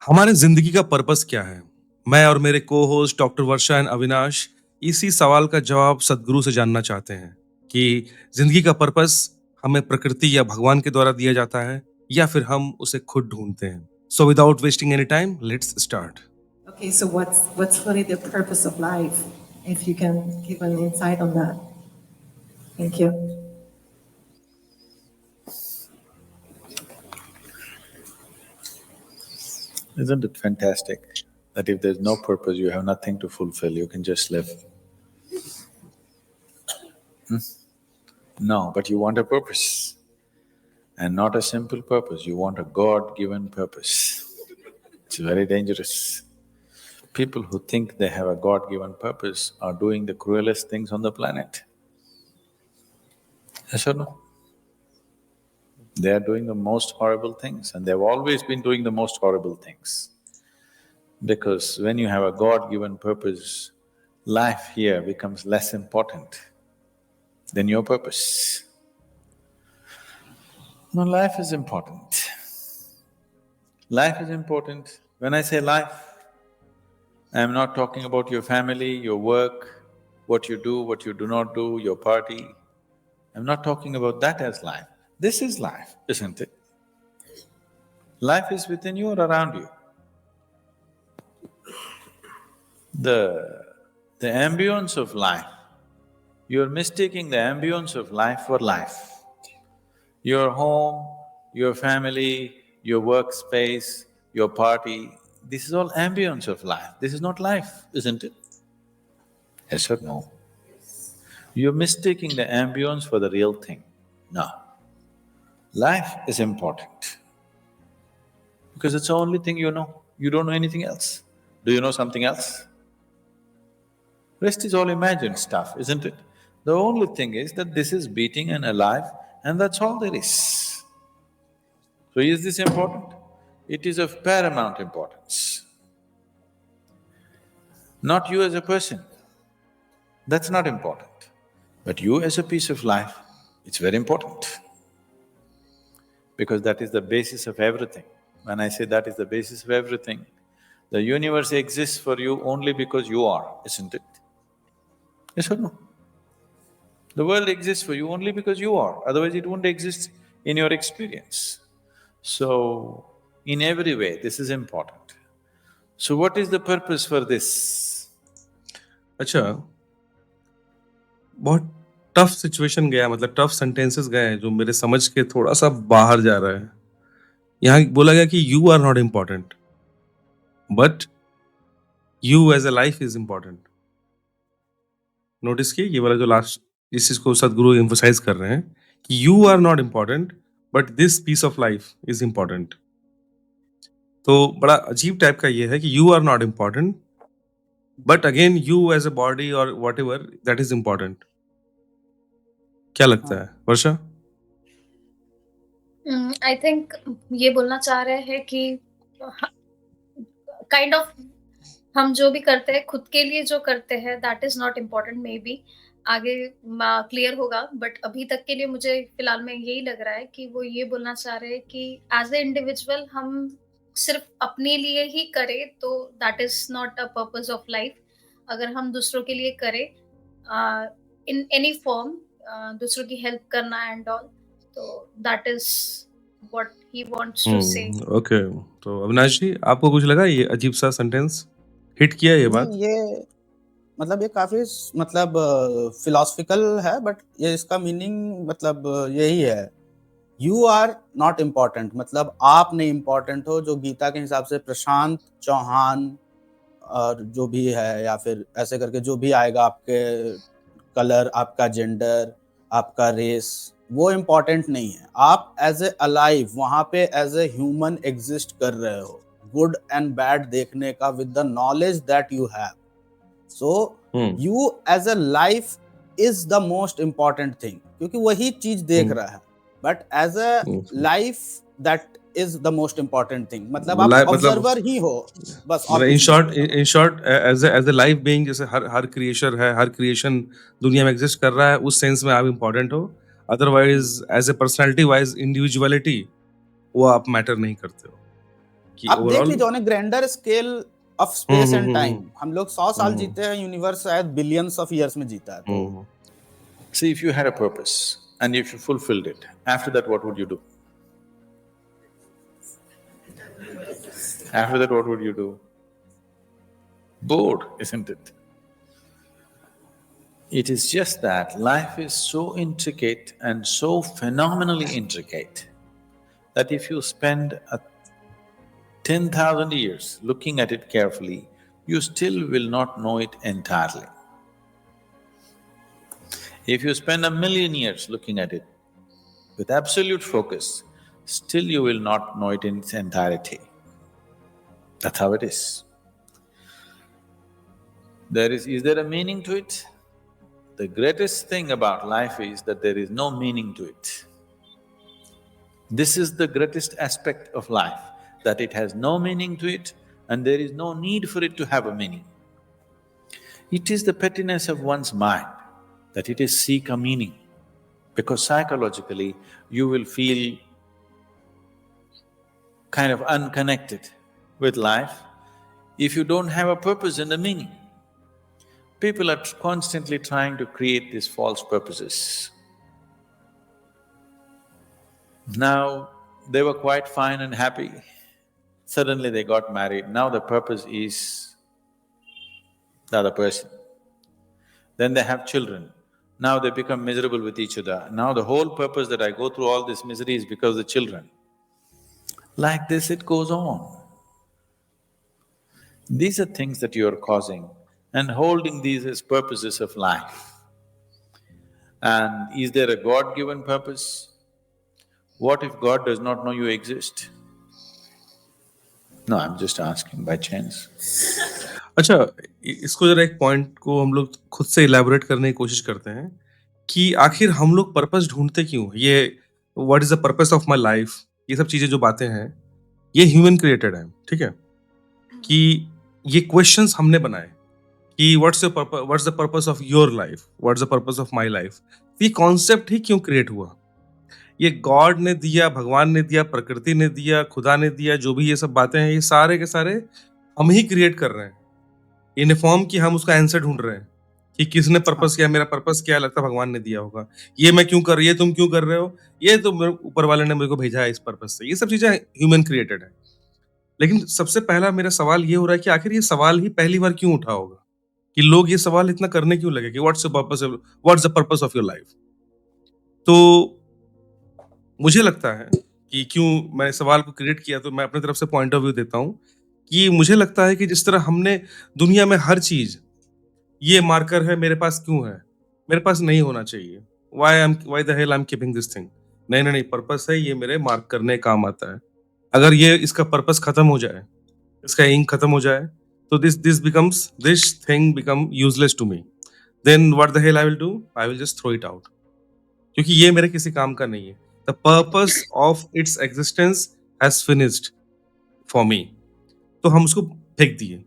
हमारे जिंदगी का पर्पस क्या है? मैं और मेरे co-host doctor Varsha and Avinash इसी सवाल का जवाब सद्गुरु से जानना चाहते हैं कि जिंदगी का पर्पस हमें प्रकृति या भगवान के द्वारा दिया जाता है या फिर हम उसे खुद ढूंढते हैं। So without wasting any time, let's start. Okay, so what's really the purpose of life? If you can give an insight on that. Thank you. Isn't it fantastic that if there's no purpose, you have nothing to fulfill, you can just live? No, but you want a purpose. And not a simple purpose, you want a God-given purpose. It's very dangerous. People who think they have a God-given purpose are doing the cruelest things on the planet. Yes or no? They are doing the most horrible things, and they've always been doing the most horrible things. Because when you have a God-given purpose, life here becomes less important than your purpose. No, life is important. Life is important. When I say life, I am not talking about your family, your work, what you do not do, your party. I'm not talking about that as life. This is life, isn't it? Life is within you or around you. The ambience of life, you're mistaking the ambience of life for life. Your home, your family, your workspace, your party, this is all ambience of life. This is not life, isn't it? Yes or no? You're mistaking the ambience for the real thing. No. Life is important because it's the only thing you know. You don't know anything else. Do you know something else? Rest is all imagined stuff, isn't it? The only thing is that this is beating and alive, and that's all there is. So is this important? It is of paramount importance. Not you as a person, that's not important. But you as a piece of life, it's very important. Because that is the basis of everything. When I say that is the basis of everything, the universe exists for you only because you are, isn't it? Yes or no? The world exists for you only because you are, otherwise it wouldn't exist in your experience. So, in every way, this is important. So what is the purpose for this? अच्छा, बहुत tough situation गया, मतलब tough sentences गए हैं जो मेरे समझ के थोड़ा सा बाहर जा रहा है। यहाँ बोला गया कि you are not important but you as a life is important. Notice किए ये वाला जो लास्ट, इस चीज को सदगुरु एम्फोसाइज कर रहे हैं कि you are not important but this piece of life is important. तो बड़ा अजीब टाइप का ये है कि you are not important but again you as a body और whatever that is important. क्या लगता है वर्षा? आई थिंक ये बोलना चाह रहे हैं कि काइंड ऑफ हम जो भी करते हैं खुद के लिए जो करते हैं that is not important. May be आगे क्लियर होगा, बट अभी तक के लिए मुझे फिलहाल में यही लग रहा है कि वो ये बोलना चाह रहे हैं कि एज ए इंडिविजुअल हम सिर्फ अपने लिए ही करें तो that is not a purpose of life. अगर हम दूसरों के लिए करें इन एनी फॉर्म, दूसरों की हेल्प करना एंड ऑल, तो that is what he wants to say. Okay, तो अविनाश जी आपको कुछ लगा ये अजीब सा सेंटेंस हिट किया ये बात? नहीं, ये मतलब ये काफी मतलब फिलोसफिकल है, बट ये इसका मीनिंग मतलब यही है, यू आर नॉट इम्पोर्टेंट, मतलब आप नहीं इम्पोर्टेंट हो। जो गीता के हिसाब से प्रशांत चौहान और जो भी है, या फिर ऐसे करके जो भी आएगा, आपके कलर, आपका जेंडर, आपका रेस, वो इम्पोर्टेंट नहीं है। आप एज ए अलाइव वहाँ पे एज ए ह्यूमन एग्जिस्ट कर रहे हो, गुड एंड बैड देखने का, with the knowledge that you have. So you as a life is the most important thing, क्योंकि वही चीज देख रहा है। But as a life that is the most important thing, मतलब आप ऑब्जर्वर ही हो बस। In short as a life being, जैसे हर क्रिएशन है, हर क्रिएशन दुनिया में एग्जिस्ट कर रहा है, उस सेंस में आप इम्पोर्टेंट हो। Otherwise as a personality wise individuality वो आप मैटर नहीं करते हो। कि आप देख ओवरऑल लीजिए on a grander scale of space and time, हम लोग 100 साल जीते हैं, यूनिवर्स शायद बिलियंस ऑफ ईयर्स में जीता है। तो See, if you had a purpose and if you fulfilled it, after that what would you do? After that what would you do? Bored, isn't it? It is just that life is so intricate and so phenomenally intricate that if you spend 10,000 years looking at it carefully, you still will not know it entirely. If you spend 1,000,000 years looking at it with absolute focus, still you will not know it in its entirety. That's how it is. Is there a meaning to it? The greatest thing about life is that there is no meaning to it. This is the greatest aspect of life, that it has no meaning to it and there is no need for it to have a meaning. It is the pettiness of one's mind that it is seek a meaning, because psychologically you will feel kind of unconnected with life if you don't have a purpose and a meaning. People are constantly trying to create these false purposes. Now, they were quite fine and happy. Suddenly they got married, now the purpose is the other person. Then they have children, now they become miserable with each other. Now the whole purpose that I go through all this misery is because of the children. Like this it goes on. These are things that you are causing and holding these as purposes of life. And is there a God-given purpose? What if God does not know you exist? No, I'm just asking by chance. अच्छा, इसको जरा एक point को हम लोग खुद से elaborate करने की कोशिश करते हैं कि आखिर हम लोग पर्पस ढूंढते क्यों? ये what is the purpose of my life, ये सब चीजें जो बातें हैं ये ह्यूमन क्रिएटेड है, ठीक है? कि ये क्वेश्चंस हमने बनाए कि what's the purpose of your life, what's the purpose of my life. ये कॉन्सेप्ट ही क्यों क्रिएट हुआ? ये गॉड ने दिया, भगवान ने दिया, प्रकृति ने दिया, खुदा ने दिया, जो भी ये सब बातें हैं ये सारे के सारे हम ही क्रिएट कर रहे हैं इन फॉर्म कि हम उसका आंसर ढूंढ रहे हैं कि किसने पर्पस किया, मेरा पर्पस क्या है, लगता है भगवान ने दिया होगा। ये मैं क्यों कर रही है, तुम क्यों कर रहे हो, ये तो ऊपर वाले ने मेरे को भेजा है इस पर्पस से। ये सब चीजें ह्यूमन क्रिएटेड है। लेकिन सबसे पहला मेरा सवाल ये हो रहा है कि आखिर ये सवाल ही पहली बार क्यों उठा होगा कि लोग ये सवाल इतना करने क्यों लगे कि what's the purpose of your life. तो मुझे लगता है कि क्यों मैंने सवाल को क्रिएट किया, तो मैं अपनी तरफ से पॉइंट ऑफ व्यू देता हूँ कि मुझे लगता है कि जिस तरह हमने दुनिया में हर चीज, ये मार्कर है मेरे पास क्यों है, मेरे पास नहीं होना चाहिए, why the hell I am keeping this thing, नहीं, पर्पस है, ये मेरे मार्क करने काम आता है। अगर ये इसका पर्पस खत्म हो जाए, इसका इंक खत्म हो जाए, तो this thing become useless to me, then what the hell I will do, I will just throw it out, क्योंकि ये मेरे किसी काम का नहीं है। The purpose of its existence has finished for me, तो हम उसको फेंक दिए।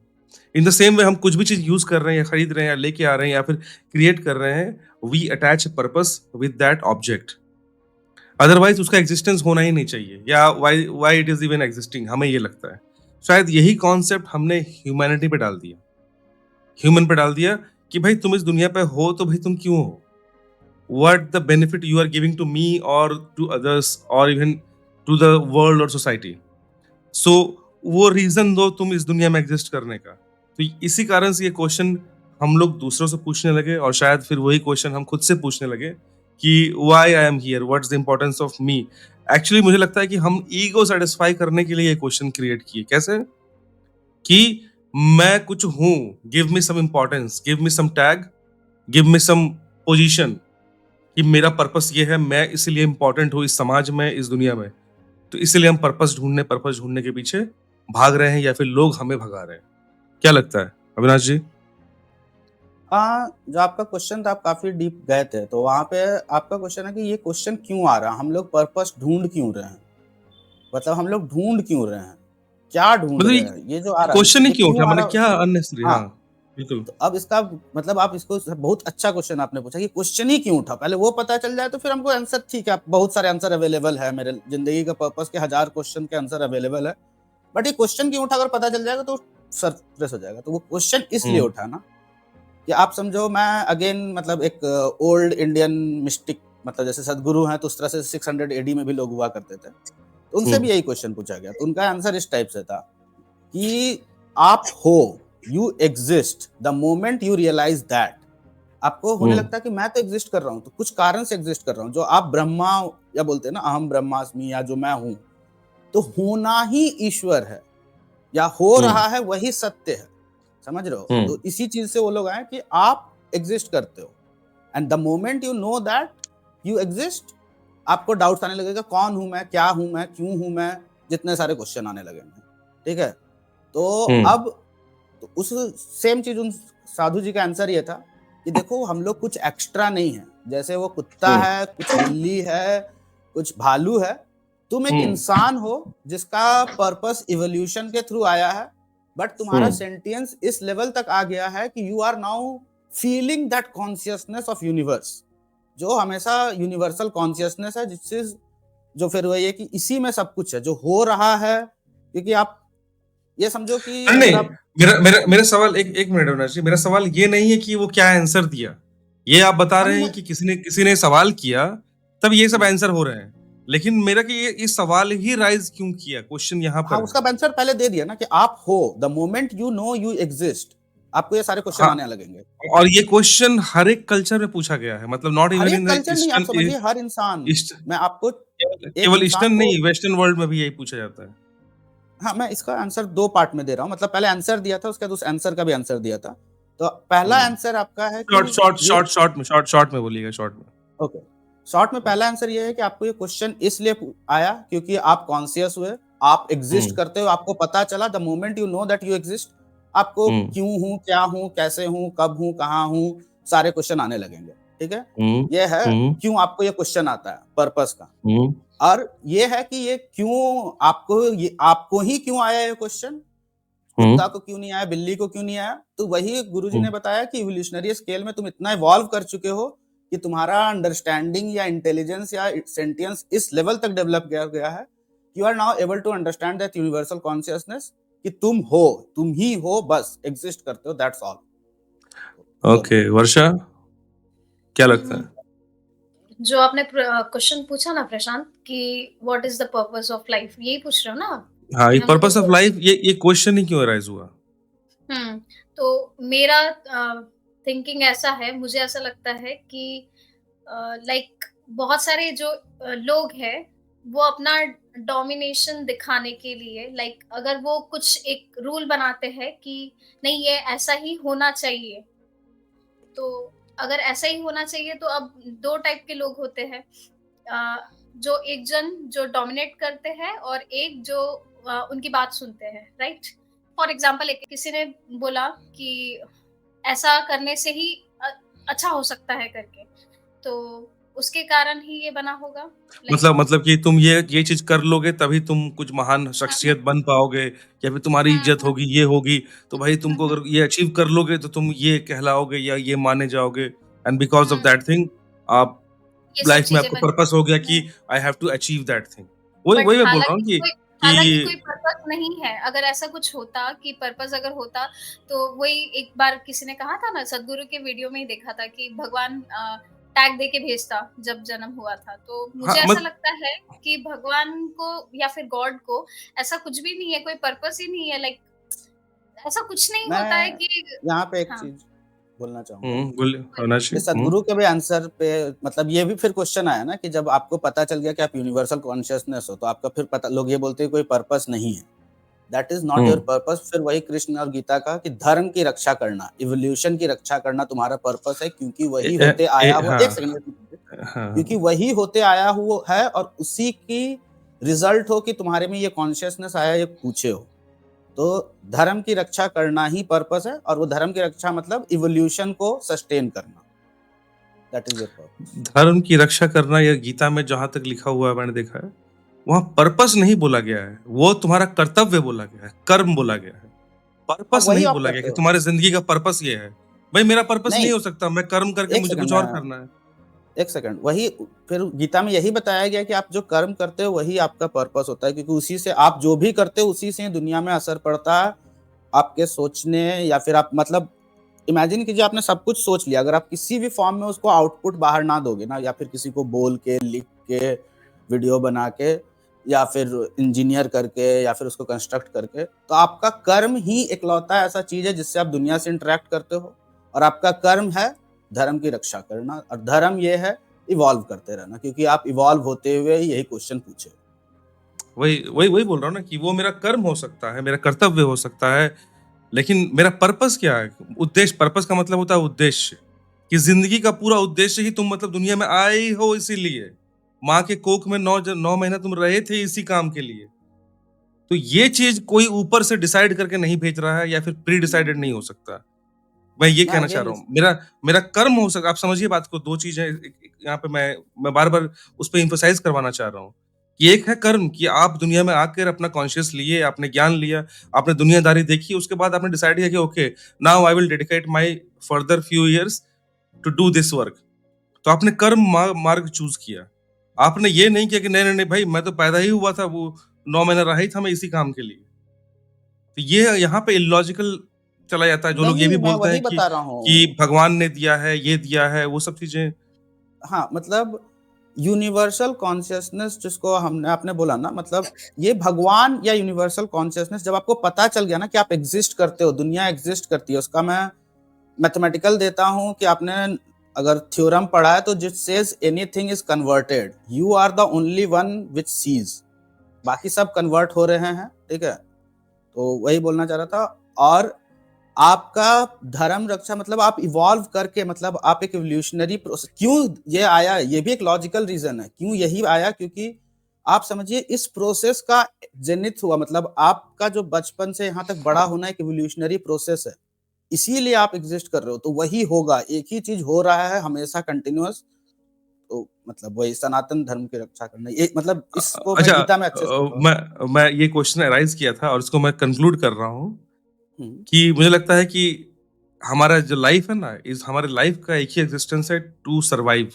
इन द सेम वे हम कुछ भी चीज यूज कर रहे हैं या खरीद रहे हैं या लेके आ रहे हैं या फिर क्रिएट कर रहे हैं, we attach purpose with that object, otherwise उसका एग्जिस्टेंस होना ही नहीं चाहिए, या why it is even existing, हमें ये लगता है। शायद यही कॉन्सेप्ट हमने ह्यूमैनिटी पे डाल दिया, ह्यूमन पे डाल दिया कि भाई तुम इस दुनिया पे हो तो भाई तुम क्यों हो, what the benefit you are giving to me और टू अदर्स और इवन टू द वर्ल्ड और सोसाइटी। सो वो रीजन दो तुम इस दुनिया में एग्जिस्ट करने का। तो इसी कारण से ये क्वेश्चन हम लोग दूसरों से पूछने लगे और शायद फिर वही क्वेश्चन हम खुद से पूछने लगे कि why I am here, what's the importance of me. Actually मुझे लगता है कि हम ईगो सेटिस्फाई करने के लिए ये क्वेश्चन क्रिएट किए। कैसे? कि मैं कुछ हूं, गिव मी सम इंपॉर्टेंस, गिव मी सम टैग, गिव मी सम पोजीशन, कि मेरा पर्पस ये है, मैं इसलिए इंपॉर्टेंट हूँ इस समाज में, इस दुनिया में। तो इसलिए हम पर्पस ढूंढने के पीछे भाग रहे हैं या फिर लोग हमें भगा रहे हैं। क्या लगता है अविनाश जी? हाँ, जो आपका क्वेश्चन था आप काफी डीप गए थे, तो वहां पे आपका क्वेश्चन है कि ये क्वेश्चन क्यों आ रहा है, हम लोग पर्पस ढूंढ क्यों रहे हैं, मतलब हम लोग ढूंढ क्यों रहे हैं, क्या ढूंढ मतलब रहे हैं, ये जो आ रहा है क्वेश्चन ही ये क्यों क्यों उठा, आ मैंने रहा क्या अननेसेसरी। हाँ, हाँ बिल्कुल। तो अब इसका मतलब आप इसको बहुत अच्छा क्वेश्चन आपने पूछा कि क्वेश्चन ही क्यों उठा, पहले वो पता चल जाए तो फिर हमको आंसर, ठीक है बहुत सारे आंसर अवेलेबल है, मेरे जिंदगी का पर्पस के 1000 क्वेश्चन के आंसर अवेलेबल है, बट ये क्वेश्चन क्यों उठा, अगर पता चल जाएगा तो सरप्रेस हो जाएगा। तो वो क्वेश्चन इसलिए हम्म, उठा ना कि आप समझो, मैं अगेन मतलब एक ओल्ड इंडियन मिस्टिक, मतलब जैसे सदगुरु हैं तो उस तरह से 600 एडी में भी लोग हुआ करते थे, तो उनसे भी हम्म, यही क्वेश्चन पूछा गया। तो उनका आंसर इस टाइप से था कि आप हो, you exist the moment you realize that. आपको होने हम्म, लगता है कि मैं तो एग्जिस्ट कर रहा हूँ, तो कुछ कारण से एग्जिस्ट कर रहा हूँ। जो आप ब्रह्मा या बोलते हैं ना अहम ब्रह्मास्मि, या जो मैं हूँ, तो होना ही ईश्वर है, या हो हम्म, रहा है वही सत्य है। समझ रहे हो? हम्म, तो इसी चीज से वो लोग आए कि आप एग्जिस्ट करते हो, and the moment you know that you exist, आपको डाउट्स आने लगेगा, कौन हूं मैं, क्या हूं मैं, क्यों हूं मैं, जितने सारे क्वेश्चन आने लगेंगे। ठीक है? तो हम्म, अब तो उस सेम चीज उन साधु जी का आंसर ये था कि देखो हम लोग कुछ एक्स्ट्रा नहीं है, जैसे वो कुत्ता हम्म, है, कुछ बिल्ली है, कुछ भालू है, तुम एक हम्म, इंसान हो जिसका पर्पस इवोल्यूशन के थ्रू आया है, बट तुम्हारा हम्म, सेंटियंस इस लेवल तक आ गया है कि you are now feeling that consciousness of universe, जो हमेशा यूनिवर्सल कॉन्शियसनेस है, जिससे जो फिर वही है कि इसी में सब कुछ है जो हो रहा है। क्योंकि आप ये समझो कि नहीं अगर नहीं, आप मेरा मेरा मेरा सवाल एक मिनट होना चाहिए। मेरा सवाल ये नहीं है कि वो क्या आंसर दिया, ये आप बता हाँ रहे नहीं हैं मैं कि किसी ने सवाल किया तब ये सब हम्म, आंसर हो रहे हैं। लेकिन मेरा कि ये सवाल ही राइज क्यों किया, क्वेश्चन यहाँ हाँ पर है। उसका आंसर पहले दे दिया ना कि आप हो, the moment you know you exist, आपको ये सारे क्वेश्चन हाँ, आने लगेंगे। और ये क्वेश्चन हर एक कल्चर में पूछा गया है, मतलब नॉट हर इवन एक इन कल्चर नहीं, आप ईस्टर्न, समझिए हर इंसान, ईस्ट मैं आपको एक केवल इंसान ईस्टर्न को, नहीं, वेस्टर्न वर्ल्ड में भी यही पूछा जाता है। हाँ मैं इसका आंसर दो पार्ट में दे रहा हूँ, मतलब पहले आंसर दिया था, उसके बाद उस आंसर का भी आंसर दिया था। तो पहला हम्म, आंसर आपका है शॉर्ट कि शॉर्ट ये, शॉर्ट शॉर्ट में शॉर्ट में बोलिएगा, शॉर्ट में। ओके, शॉर्ट में पहला आंसर ये है कि आपको ये क्वेश्चन इसलिए आया क्योंकि आप कॉन्शियस हुए, आप एग्जिस्ट हम्म, करते हो, आपको पता चला the moment you know that you exist, आपको हम्म, क्यों हूं, क्या हूं, कैसे हूं, कब हूं, कहाँ हूं, सारे क्वेश्चन आने लगेंगे। ठीक है? हम्म, ये है हम्म, क्यों आपको ये क्वेश्चन आता है, पर्पस का। हम्म, और ये है कि ये क्यों आपको, ये आपको ही क्यों आया ये क्वेश्चन, हम्म, कुत्ता को क्यों नहीं आया, बिल्ली को क्यों नहीं आया। तो वही गुरुजी हम्म, ने बताया कि इवोल्यूशनरी स्केल में तुम इतना इवॉल्व कर चुके हो कि तुम्हारा अंडरस्टैंडिंग या इंटेलिजेंस या सेंटियंस इस लेवल तक डेवलप किया गया है, you are now able to understand that universal consciousness, कि तुम हो, तुम ही हो, बस एग्जिस्ट करते हो, दैट्स ऑल। बोलो। ओके वर्षा, क्या लगता हम्म, है? जो आपने क्वेश्चन पूछा ना प्रशांत कि what is the purpose of life, यही पूछ रहे हो ना आप? हाँ, कि ये हम पर्पस ऑफ लोग लाइफ, ये क्वेश्चन ही क्यों अराइज हुआ? हुँ, तो मेरा थिंकिंग ऐसा है, मुझे ऐसा लगता है कि लाइक बहुत सारे जो लोग हैं, वो अपना डोमिनेशन दिखाने के लिए लाइक अगर वो कुछ एक रूल बनाते हैं कि नहीं ये ऐसा ही होना चाहिए, तो अगर ऐसा ही होना चाहिए तो अब 2 टाइप के लोग होते हैं। जो एक जन जो डोमिनेट करते हैं और एक जो उनकी बात सुनते हैं, राइट? फॉर एग्ज़ाम्पल एक किसी ने बोला कि ऐसा करने से ही अच्छा हो सकता है करके, तो उसके कारण ही ये बना होगा लाइक मतलब कि तुम ये चीज कर लोगे तभी तुम कुछ महान हुँ, हुँ, शख्सियत बन पाओगे, या फिर तुम्हारी हुँ, इज्जत हुँ, होगी, ये होगी। तो भाई हुँ, तुमको हुँ, अगर ये अचीव कर लोगे तो तुम ये कहलाओगे या ये माने जाओगे, and because of hmm, that thing आप ये सब लाइफ में चीज़ें आपको बन पर्पस हो गया हुँ। कि I have to achieve that thing. वही बट वही मैं बोल रहा हूँ हालाँकि कि कोई पर्पस नहीं है। अगर ऐसा कुछ होता कि पर्पस अगर होता, तो वही एक बार किसी ने कहा था ना, सद्गुरु के वीडियो में ही देखा था कि भगवान टैग दे के भेजता जब जन्म हुआ था। तो हाँ मुझे ऐसा मत लगता है कि भगवान को या फिर गॉड को ऐसा कुछ भी नहीं है, कोई पर्पस ही नहीं है लाइक ऐसा कुछ नहीं होता है मैं कि यहाँ पे एक हाँ, चीज बोलना चाहूंगा बोलिए अविनाश जी। कि सदगुरु के भी आंसर पे, मतलब ये भी फिर क्वेश्चन आया ना कि जब आपको पता चल गया कि आप यूनिवर्सल कॉन्शियसनेस हो, तो आपका फिर पता, लोग ये बोलते हैं कोई पर्पस नहीं है, that is not your hmm, purpose. फिर वही कृष्ण और गीता का कि धर्म की रक्षा करना, इवोल्यूशन की रक्षा करना तुम्हारा पर्पस है, क्योंकि वही होते आया हुआ, एक हाँ सेकंड, क्योंकि हाँ, वही होते आया हुआ है और उसी की रिजल्ट हो कि तुम्हारे में ये कॉन्शियसनेस आया, ये पूछे हो। तो धर्म की रक्षा करना ही पर्पस है, और वो धर्म की रक्षा मतलब इवोल्यूशन को सस्टेन करना, दैट इज योर पर्पस। धर्म की रक्षा करना, या गीता में जहां तक लिखा हुआ है मैंने देखा है, वहां पर्पस नहीं बोला गया है, वो तुम्हारा कर्तव्य बोला गया है, कर्म बोला गया है। हाँ पर्पस वही नहीं आप बोला गया करते कि हो। तुम्हारे जिंदगी का पर्पस ये है। भाई मेरा पर्पस नहीं नहीं, हो सकता, मैं कर्म करके एक मुझे सेकंड कुछ मैं और करना है। एक सेकंड, वही फिर गीता में यही बताया गया कि आप जो कर्म करते हो वही आपका पर्पस होता है, क्योंकि उसी से आप जो भी करते हो उसी से दुनिया में असर पड़ता है आपके सोचने, या फिर आप मतलब इमेजिन कीजिए आपने सब कुछ सोच लिया, अगर आप किसी भी फॉर्म में उसको आउटपुट बाहर ना दोगे ना, या फिर किसी को बोल के, लिख के, वीडियो बना के, या फिर इंजीनियर करके, या फिर उसको कंस्ट्रक्ट करके, तो आपका कर्म ही इकलौता ऐसा चीज है जिससे आप दुनिया से इंटरेक्ट करते हो। और आपका कर्म है धर्म की रक्षा करना, और धर्म ये है इवॉल्व करते रहना, क्योंकि आप इवॉल्व होते हुए यही क्वेश्चन पूछे। वही बोल रहा हूँ ना कि वो मेरा कर्म हो सकता है, मेरा कर्तव्य हो सकता है, लेकिन मेरा पर्पस क्या है? उद्देश्य, पर्पस का मतलब होता है उद्देश्य, कि जिंदगी का पूरा उद्देश्य ही तुम मतलब दुनिया में आए ही हो इसीलिए। माँ के कोख में 9 महीना तुम रहे थे इसी काम के लिए। तो ये चीज कोई ऊपर से डिसाइड करके नहीं भेज रहा है, या फिर प्री डिसाइडेड नहीं हो सकता। मैं ये ना कहना ये चाह रहा हूँ। मेरा मेरा कर्म हो सकता, आप समझिए बात को, 2 चीज़ हैं। यहाँ पे मैं बार-बार उस पे एम्फसाइज़ करवाना चाह रहा हूँ, कि एक है कर्म, कि आप दुनिया में आकर अपना कॉन्शियस लिए, आपने ज्ञान लिया, आपने दुनियादारी देखी, उसके बाद आपने डिसाइड किया कि okay, now I will dedicate my further few years to do this work. तो आपने कर्म मार्ग चूज़ किया। आपने ये नहीं किया कि नहीं भाई, मैं तो पैदा ही हुआ था, वो 9 महीना रहा ही था मैं इसी काम के लिए। तो ये यहाँ पे इलॉजिकल चला जाता है। जो लोग ये भी नहीं, मैं बोलते वही हैं बता रहा हूँ। कि भगवान ने दिया है, ये दिया है, वो सब चीज़ें। हाँ, मतलब यूनिवर्सल कॉन्शियसनेस जिसको हमने आपने बोला ना, मतलब ये भगवान या यूनिवर्सल कॉन्शियसनेस जब आपको पता चल गया ना कि आप एग्जिस्ट करते हो, दुनिया एग्जिस्ट करती है, उसका मैं मैथमेटिकल देता हूँ कि आपने अगर थ्योरम पढ़ा है तो it says anything is converted, you are the only one which sees, बाकी सब कन्वर्ट हो रहे हैं, ठीक है। तो वही बोलना चाह रहा था। और आपका धर्म रक्षा मतलब आप इवॉल्व करके, मतलब आप एक इवोल्यूशनरी प्रोसेस, क्यों ये आया, ये भी एक लॉजिकल रीजन है क्यों यही आया, क्योंकि आप समझिए इस प्रोसेस का जेनिथ हुआ, मतलब आपका जो बचपन से यहाँ तक बड़ा होना एक इवोल्यूशनरी प्रोसेस है, इसीलिए आप एग्जिस्ट कर रहे हो, तो वही होगा, एक ही चीज हो रहा है हमेशा कंटिन्यूअस। तो मतलब वही सनातन धर्म की रक्षा करना, ये मतलब इसको मैं अच्छा, गीता में अच्छे से लिखा हूँ। मैं ये क्वेश्चन अराइज़ किया था और इसको मैं कंक्लूड कर रहा हूँ, हम्म, कि मुझे लगता है कि हमारा जो लाइफ है ना, इस हमारे लाइफ का एक ही एक्जिस्टेंस है, to survive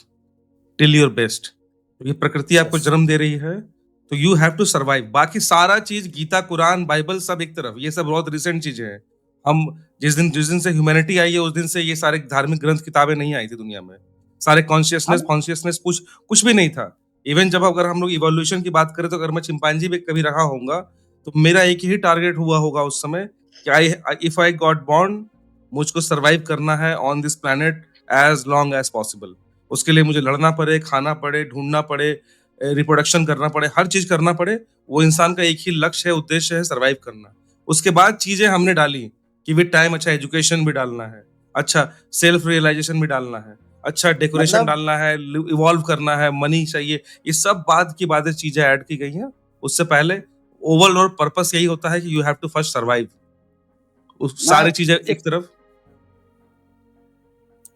till your best. क्योंकि प्रकृति आपको यस, जन्म दे रही है, तो यू हैव टू सर्वाइव। बाकी सारा चीज, गीता, कुरान, बाइबल, सब एक तरफ, ये सब बहुत रिसेंट चीजें हैं। हम जिस दिन से ह्यूमैनिटी आई है, उस दिन से ये सारे धार्मिक ग्रंथ, किताबें नहीं आई थी दुनिया में। सारे कॉन्शियसनेस हम कॉन्शियसनेस कुछ कुछ भी नहीं था। इवन जब अगर हम लोग इवोल्यूशन की बात करें, तो अगर मैं चिंपांजी में कभी रहा होऊंगा, तो मेरा एक ही टारगेट हुआ होगा उस समय, कि I if I got born, मुझको सर्वाइव करना है on this planet as long as possible. उसके लिए मुझे लड़ना पड़े, खाना पड़े, ढूंढना पड़े, रिप्रोडक्शन करना पड़े, हर चीज करना पड़े, वो इंसान का एक ही लक्ष्य है, उद्देश्य है, सर्वाइव करना। उसके बाद चीजें हमने डाली, कि विद टाइम अच्छा एजुकेशन भी डालना है, अच्छा सेल्फ रियलाइजेशन भी डालना है, अच्छा डेकोरेशन मतलब डालना है, इवॉल्व करना है, मनी चाहिए, ये सब बाद की बातें चीजें ऐड की गई हैं। उससे पहले ओवरऑल पर्पस यही होता है कि you have to first survive. मैं सारी चीजें एक तरफ।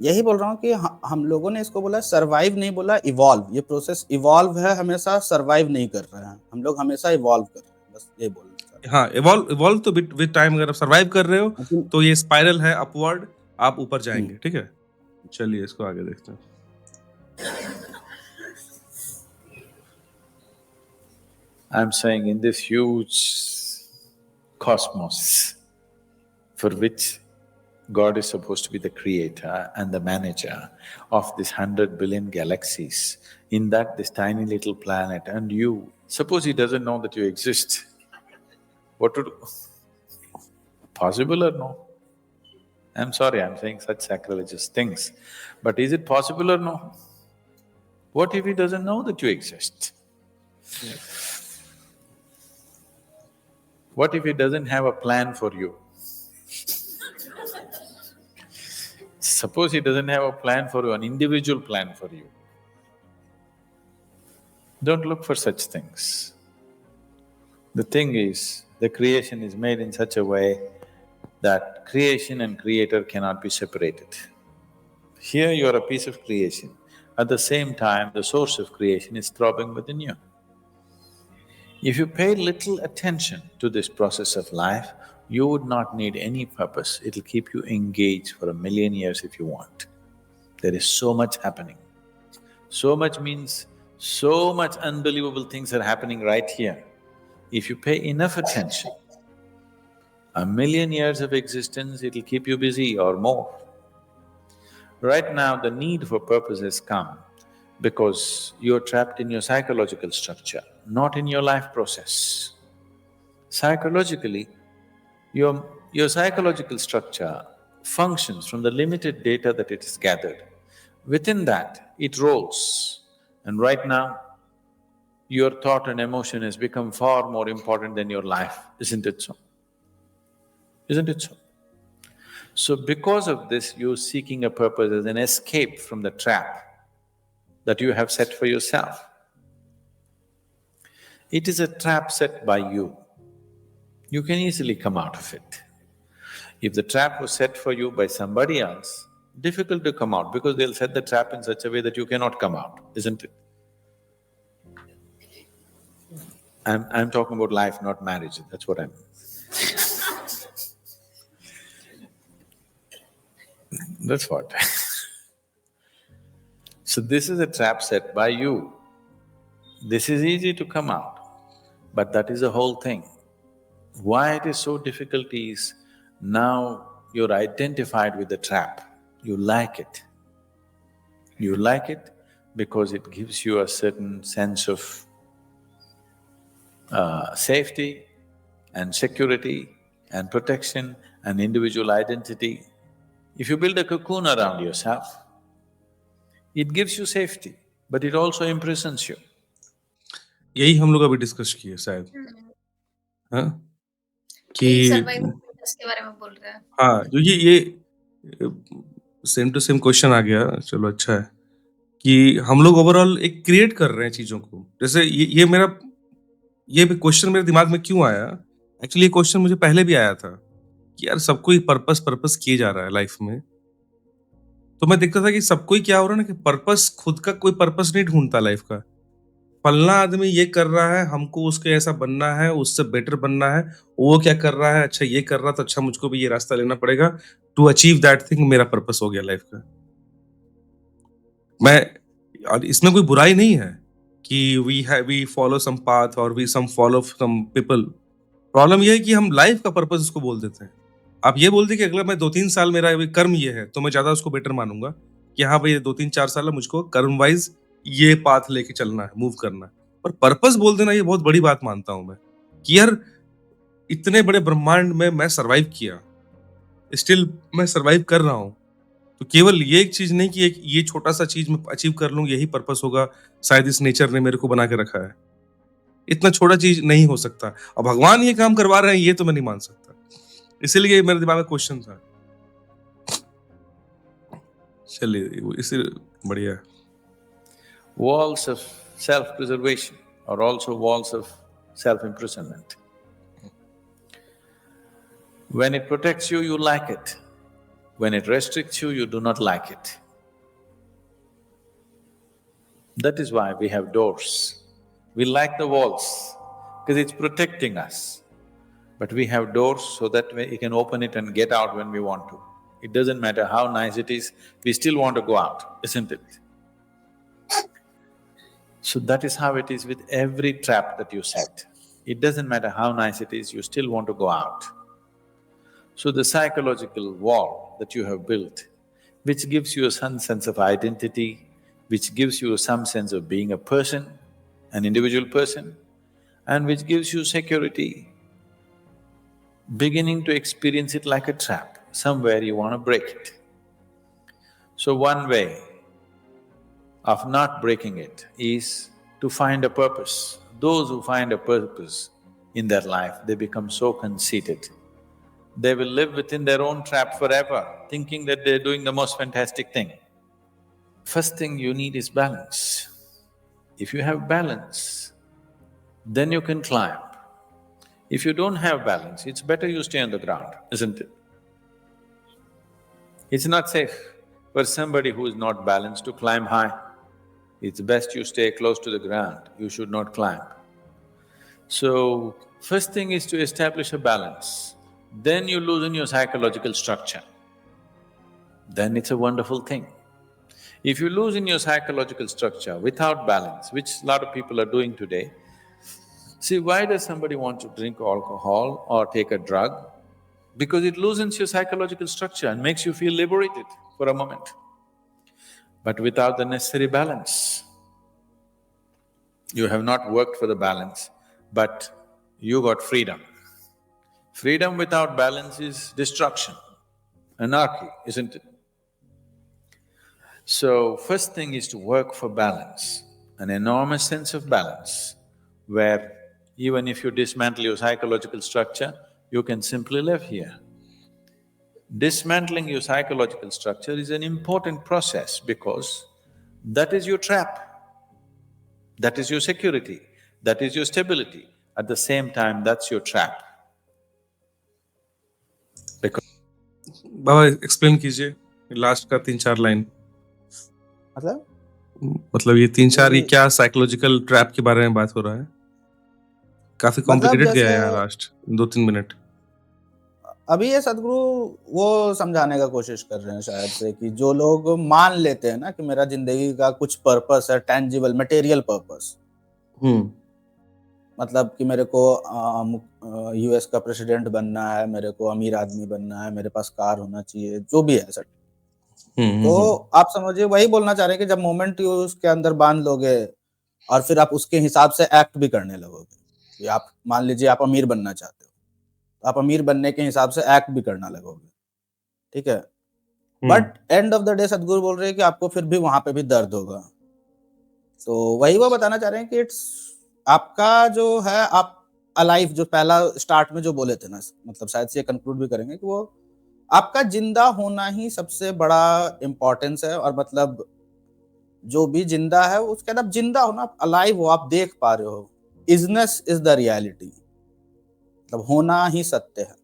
यही बोल रहा हूँ कि हम लोगों ने इसको बोला सरवाइव, नहीं बोला इवॉल्व, ये प्रोसेस इवॉल्व है, हमेशा सरवाइव नहीं कर रहे हैं हम लोग, हमेशा इवॉल्व कर रहे हैं, बस ये बोलना चाह रहा हाँ, इवॉल्व इवॉल्व तो विद टाइम, अगर आप सर्वाइव कर रहे हो, हूँ। लेकिन तो ये स्पाइरल है अपवर्ड, आप ऊपर जाएंगे। ठीक है, चलिए इसको आगे देखते हैं। I'm saying in this huge cosmos for which God is supposed to be the creator and the manager of this 100 billion galaxies, in that this tiny little planet and you, suppose he doesn't know that you exist, what to do? Possible or no? I'm sorry, I'm saying such sacrilegious things, but is it possible or no? What if he doesn't know that you exist? What if he doesn't have a plan for you? Suppose he doesn't have a plan for you, an individual plan for you. Don't look for such things. The thing is, the creation is made in such a way that creation and creator cannot be separated. Here you are a piece of creation, at the same time the source of creation is throbbing within you. If you pay little attention to this process of life, you would not need any purpose, it'll keep you engaged for 1,000,000 years if you want. There is so much happening. So much means so much unbelievable things are happening right here. If you pay enough attention, 1,000,000 years of existence, it'll keep you busy or more. Right now, the need for purpose has come because you're trapped in your psychological structure, not in your life process. Psychologically, your psychological structure functions from the limited data that it has gathered. Within that, it rolls. And right now, your thought and emotion has become far more important than your life, isn't it so? Isn't it so? So because of this, you're seeking a purpose as an escape from the trap that you have set for yourself. It is a trap set by you. You can easily come out of it. If the trap was set for you by somebody else, difficult to come out because they'll set the trap in such a way that you cannot come out, isn't it? I'm talking about life, not marriage, that's what I mean. That's what. So this is a trap set by you. This is easy to come out, but that is the whole thing. Why it is so difficult is, now you're identified with the trap, you like it. You like it because it gives you a certain sense of safety and security and protection and individual identity. If you build a cocoon around yourself, it gives you safety, but it also imprisons you. यही हम लोग अभी discuss किए शायद, हाँ? यही कि survival के बारे में बोल रहे हैं। हाँ, क्योंकि ये सेम टू सेम क्वेश्चन आ गया, चलो अच्छा है, कि हम लोग ओवरऑल एक क्रिएट कर रहे हैं चीज़ों को। जैसे ये क्वेश्चन मेरे दिमाग में क्यों आया? एक्चुअली ये क्वेश्चन मुझे पहले भी आया था, कि यार सबको ही पर्पस किए जा रहा है लाइफ में। तो मैं देखता था कि सबको ही क्या हो रहा है ना, कि पर्पस खुद का कोई पर्पस नहीं ढूँढता लाइफ का। फलाना आदमी ये कर रहा है, हमको उसके ऐसा बनना है, उससे बेटर बनना है, वो क्या कर रहा है, अच्छा ये कर रहा तो अच्छा मुझको भी ये रास्ता लेना पड़ेगा टू अचीव दैट थिंग, मेरा पर्पस हो गया लाइफ का। और इसमें कोई बुराई नहीं है कि वी फॉलो सम पाथ और we follow some people. Problem ये है कि हम लाइफ का पर्पस उसको बोल देते हैं। आप ये बोल दें कि अगला मैं 2-3 साल मेरा ये कर्म ये है, तो मैं ज्यादा उसको बेटर मानूंगा कि हाँ भाई, ये 2-3-4 साल है, मुझको कर्म वाइज ये पाथ लेके चलना है, मूव करना है। पर पर्पस बोल देना ये बहुत बड़ी बात मानता हूं मैं, कि यार इतने बड़े ब्रह्मांड में मैं सरवाइव किया, स्टिल मैं सरवाइव कर रहा हूं, तो केवल ये एक चीज नहीं कि एक ये छोटा सा चीज मैं अचीव कर लूं, यही पर्पस होगा, शायद इस नेचर ने मेरे को बना के रखा है। इतना छोटा चीज नहीं हो सकता, और भगवान ये काम करवा रहे हैं, ये तो मैं नहीं मान सकता। इसीलिए मेरे दिमाग में क्वेश्चन था। चलिए, इसे बढ़िया। Walls of self-preservation are also walls of self-imprisonment. When it protects you, you like it. When it restricts you, you do not like it. That is why we have doors. We like the walls because it's protecting us. But we have doors so that we can open it and get out when we want to. It doesn't matter how nice it is, we still want to go out, isn't it? So that is how it is with every trap that you set. It doesn't matter how nice it is, you still want to go out. So the psychological wall that you have built, which gives you some sense of identity, which gives you some sense of being a person, an individual person, and which gives you security, beginning to experience it like a trap, somewhere you want to break it. So one way of not breaking it is to find a purpose. Those who find a purpose in their life, they become so conceited. They will live within their own trap forever, thinking that they're doing the most fantastic thing. First thing you need is balance. If you have balance, then you can climb. If you don't have balance, it's better you stay on the ground, isn't it? It's not safe for somebody who is not balanced to climb high. It's best you stay close to the ground, you should not climb. So, first thing is to establish a balance. Then you loosen your psychological structure. Then it's a wonderful thing. If you lose in your psychological structure without balance, which a lot of people are doing today, see, why does somebody want to drink alcohol or take a drug? Because it loosens your psychological structure and makes you feel liberated for a moment. But without the necessary balance, you have not worked for the balance, but you got freedom. Freedom without balance is destruction, anarchy, isn't it? So, first thing is to work for balance, an enormous sense of balance, where even if you dismantle your psychological structure, you can simply live here. Dismantling your psychological structure is an important process because that is your trap, that is your security, that is your stability. At the same time, that's your trap. Because Baba explain कीजिए last का 3-4 line. मतलब ये 3-4 ये ये- क्या psychological trap के बारे में बात हो रहा है? काफी मतलब कॉम्प्लिकेटेड गया है जैसे यहाँ लास्ट 2-3 मिनट। अभी ये सदगुरु वो समझाने का कोशिश कर रहे हैं शायद से कि जो लोग मान लेते हैं ना कि मेरा जिंदगी का कुछ पर्पस है, टेंजिबल मटेरियल पर्पस, मतलब कि मेरे को यूएस का प्रेसिडेंट बनना है, मेरे को अमीर आदमी बनना है, मेरे पास कार होना चाहिए, जो भी है सर। तो आप समझिए वही बोलना चाह रहे हैं कि जब मोमेंट यू उसके अंदर बांध लोगे और फिर आप उसके हिसाब से एक्ट भी करने लगोगे कि आप मान लीजिए आप अमीर बनना चाहते हो, तो आप अमीर बनने के हिसाब से एक्ट भी करना लगोगे, ठीक है। But end of the day सदगुरु बोल रहे हैं कि आपको फिर भी वहां पे भी दर्द होगा। तो वही वो बताना चाह रहे हैं कि इट्स आपका जो है, आप अलाइव जो पहला स्टार्ट में जो बोले थे ना, मतलब शायद से कंक्लूड भी करेंगे कि वो आपका जिंदा होना ही सबसे बड़ा इम्पोर्टेंस है। और मतलब जो भी जिंदा है उसके अंदर जिंदा होना, आप अलाइव हो, आप देख पा रहे हो, इजनेस इज द रियलिटी, मतलब होना ही सत्य है।